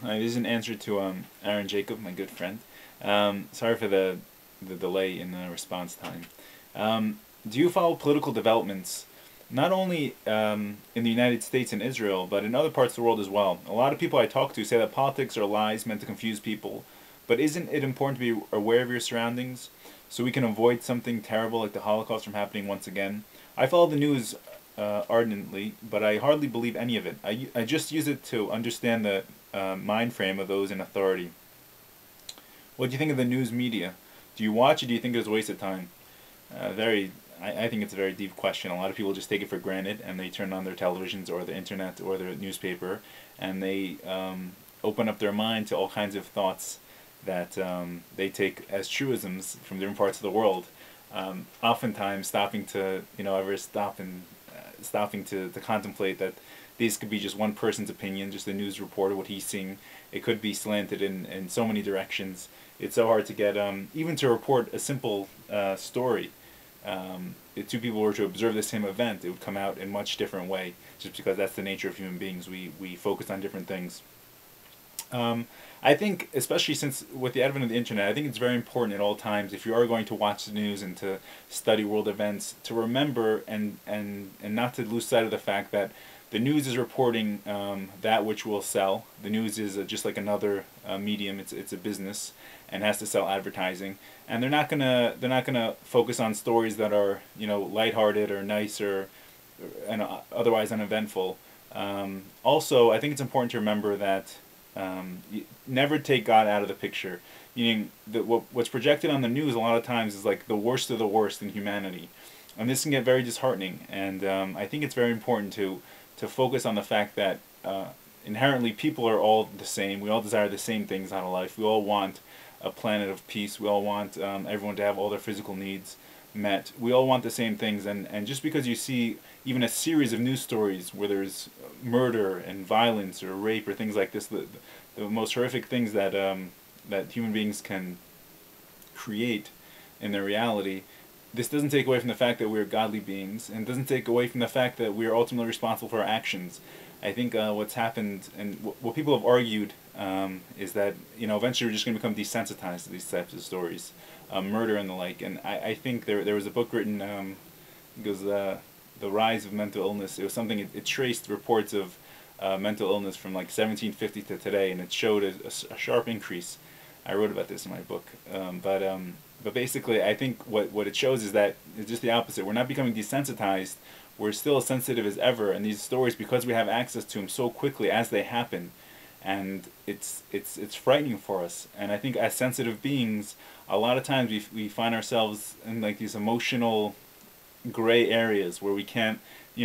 This is an answer to Aaron Jacob, my good friend. Sorry for the delay in the response time. Do you follow political developments, not only in the United States and Israel, but in other parts of the world as well? A lot of people I talk to say that politics are lies meant to confuse people, but isn't it important to be aware of your surroundings so we can avoid something terrible like the Holocaust from happening once again? I follow the news ardently, but I hardly believe any of it. I just use it to understand the mind frame of those in authority. What do you think of the news media? Do you watch it? Do you think it's a waste of time? I think it's a very deep question. A lot of people just take it for granted, and they turn on their televisions or the internet or their newspaper, and they open up their mind to all kinds of thoughts that they take as truisms from different parts of the world. Oftentimes, stopping to ever stop and stopping to contemplate that these could be just one person's opinion, just a news reporter, what he's seeing. It could be slanted in so many directions. It's so hard to get, even to report a simple story. If two people were to observe the same event, it would come out in a much different way, just because that's the nature of human beings. We focus on different things. I think, especially since with the advent of the internet, I think it's very important at all times, if you are going to watch the news and to study world events, to remember and not to lose sight of the fact that the news is reporting that which will sell. The news is just like another medium. It's a business and has to sell advertising. And they're not gonna focus on stories that are lighthearted or nice or and otherwise uneventful. Also, I think it's important to remember that never take God out of the picture. Meaning that what's projected on the news a lot of times is like the worst of the worst in humanity, and this can get very disheartening. And I think it's very important to focus on the fact that inherently people are all the same. We all desire the same things out of life. We all want a planet of peace. We all want everyone to have all their physical needs met. We all want the same things, and just because you see even a series of news stories where there's murder and violence or rape or things like this, the most horrific things that that human beings can create in their reality, this doesn't take away from the fact that we're godly beings, and doesn't take away from the fact that we are ultimately responsible for our actions. I think what's happened, and what people have argued, is that eventually we're just going to become desensitized to these types of stories, murder and the like. And I think there was a book written, it goes The Rise of Mental Illness. It was something, it traced reports of mental illness from like 1750 to today, and it showed a sharp increase. I wrote about this in my book, but basically, I think what it shows is that it's just the opposite. We're not becoming desensitized. We're still as sensitive as ever, and these stories, because we have access to them so quickly as they happen, and it's frightening for us. And I think as sensitive beings, a lot of times we find ourselves in like these emotional gray areas where we can't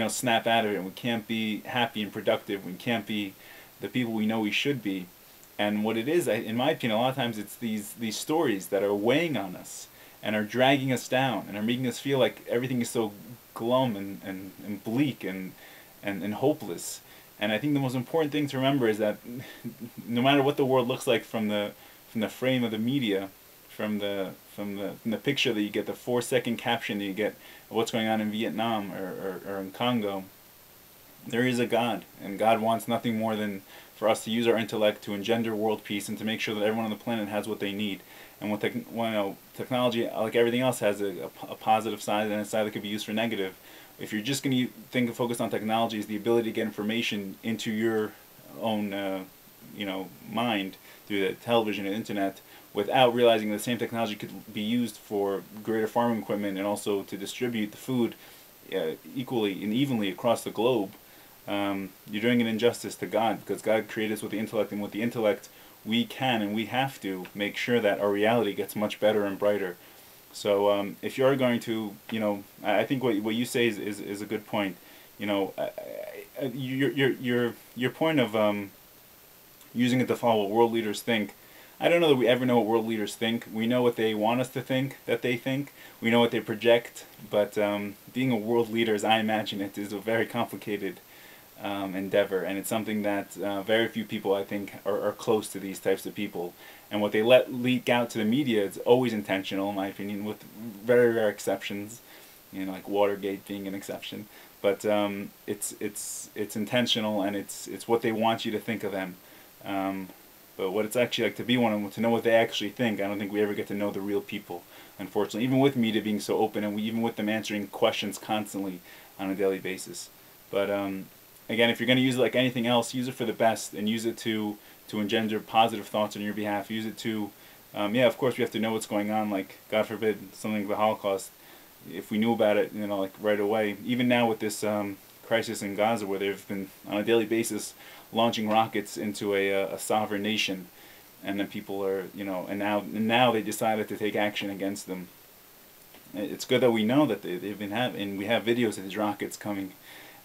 snap out of it, and we can't be happy and productive. We can't be the people we know we should be. And what it is, in my opinion, a lot of times it's these stories that are weighing on us and are dragging us down and are making us feel like everything is so glum and bleak and hopeless. And I think the most important thing to remember is that no matter what the world looks like from the frame of the media, from the picture that you get, the 4-second caption that you get of what's going on in Vietnam or in Congo, there is a God, and God wants nothing more than for us to use our intellect to engender world peace and to make sure that everyone on the planet has what they need. And what technology, like everything else, has a positive side and a side that could be used for negative. If you're just going to focus on technology as the ability to get information into your own mind through the television and internet, without realizing the same technology could be used for greater farming equipment and also to distribute the food equally and evenly across the globe, you're doing an injustice to God, because God created us with the intellect, and with the intellect we can and we have to make sure that our reality gets much better and brighter. So if you are going to, I think what you say is a good point. Your point of using it to follow what world leaders think. I don't know that we ever know what world leaders think. We know what they want us to think that they think. We know what they project. But being a world leader, as I imagine it, is a very complicated endeavor, and it's something that very few people, I think, are close to these types of people. And what they let leak out to the media is always intentional, in my opinion, with very rare exceptions, like Watergate being an exception. But it's intentional, and it's what they want you to think of them. But what it's actually like to be one of them, to know what they actually think, I don't think we ever get to know the real people, unfortunately. Even with media being so open, and even with them answering questions constantly on a daily basis. But again, if you're going to use it like anything else, use it for the best, and use it to engender positive thoughts on your behalf. Use it to, yeah, of course we have to know what's going on. Like, God forbid, something like the Holocaust. If we knew about it, like right away. Even now with this crisis in Gaza, where they've been on a daily basis launching rockets into a sovereign nation, and then people are, and now they decided to take action against them. It's good that we know that they've been having, and we have videos of these rockets coming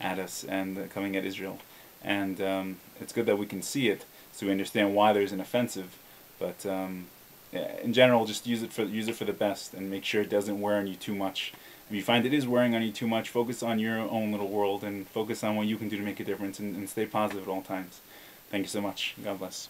at us and coming at Israel, and it's good that we can see it, so we understand why there's an offensive. But yeah, in general, just use it for the best, and make sure it doesn't wear on you too much. If you find it is wearing on you too much, focus on your own little world and focus on what you can do to make a difference, and stay positive at all times. Thank you so much. God bless.